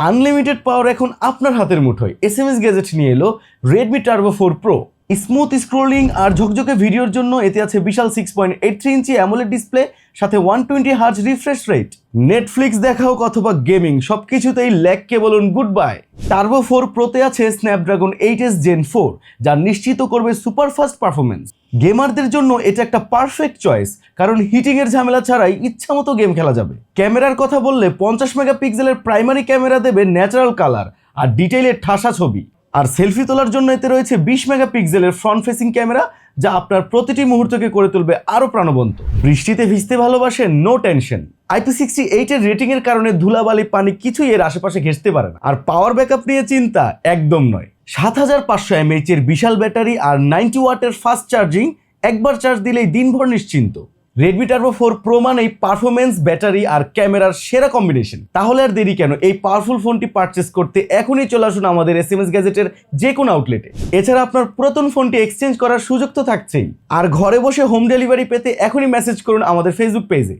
Unlimited power এখন আপনার হাতের মুঠোয়। এসএমএস গ্যাজেট নিয়ে এলো Redmi Turbo 4 Pro. Smooth scrolling আর ঝকঝকে ভিডিওর জন্য এতে আছে বিশাল 6.83 ইঞ্চি অ্যামোলেড ডিসপ্লে, সাথে 120 হার্জ রিফ্রেশ রেট। নেটফ্লিক্স দেখা হোক অথবা গেমিং, সবকিছুতেই ল্যাগকে বলুন গুড বাই। টার্বো 4 প্রোতে আছে স্ন্যাপড্রাগন 8s Gen 4, যা নিশ্চিত করবে সুপার ফাস্ট পারফরমেন্স। গেমারদের জন্য এটা একটা পারফেক্ট চয়েস, কারণ হিটিং এর ঝামেলা ছাড়াই ইচ্ছামতো গেম খেলা যাবে। ক্যামেরার কথা বললে 50 মেগাপিক্সেলের প্রাইমারি ক্যামেরা দেবে ন্যাচারাল কালার আর ডিটেইলের ঠাসা ছবি। আর সেলফি তোলার জন্য এতে রয়েছে 20 মেগাপিক্সেলের ফ্রন্ট ফেসিং ক্যামেরা, যা আপনার প্রতিটি মুহূর্তকে করে তুলবে আরো প্রাণবন্ত। বৃষ্টিতে ভিজতে ভালোবাসেন? No tension. IP68 এর রেটিং এর কারণে ধুলাবালি পানি কিছুই এর আশেপাশে ঘেঁষতে পারে না। আর পাওয়ার ব্যাকআপ নিয়ে চিন্তা একদম নয়। 7500 mAh এর বিশাল ব্যাটারি আর 90 ওয়াটের ফাস্ট চার্জিং, একবার চার্জ দিলেই দিনভর নিশ্চিন্ত। রেডমি টার্বো 4 প্রো মানেই পারফরমেন্স, ব্যাটারি আর ক্যামেরার সেরা কম্বিনেশন। তাহলে আর দেরি কেন? এই পাওয়ারফুল ফোনটি পারচেস করতে এখনই চলে আসুন আমাদের এসএমএস গ্যাজেটের যে কোনো আউটলেটে। এছাড়া আপনার পুরাতন ফোনটি এক্সচেঞ্জ করার সুযোগ তো থাকছেই। আর ঘরে বসে হোম ডেলিভারি পেতে এখনই মেসেজ করুন আমাদের ফেসবুক পেজে।